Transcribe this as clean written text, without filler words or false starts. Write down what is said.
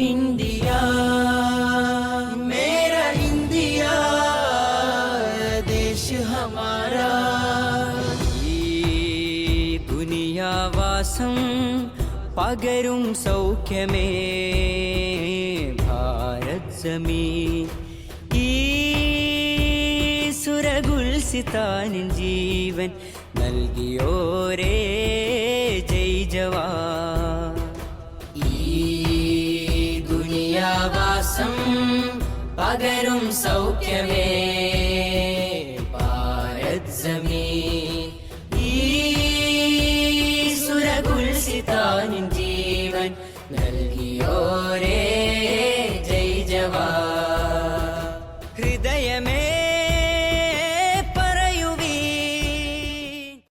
India मेरा India देश हमारा ഈ ദുനിയാവാസം പകരും സൗഖ്യമേ ഭാരത് ജമീൻ ഈ സുരഗുൽസിതാനിൻ ജീവൻ നൽകിയോരേ ജയ് ജവാൻ ഈ ദുനിയാവാസം പകരും സൗഖ്യമേ ഭാരത് ജമീൻ ഈ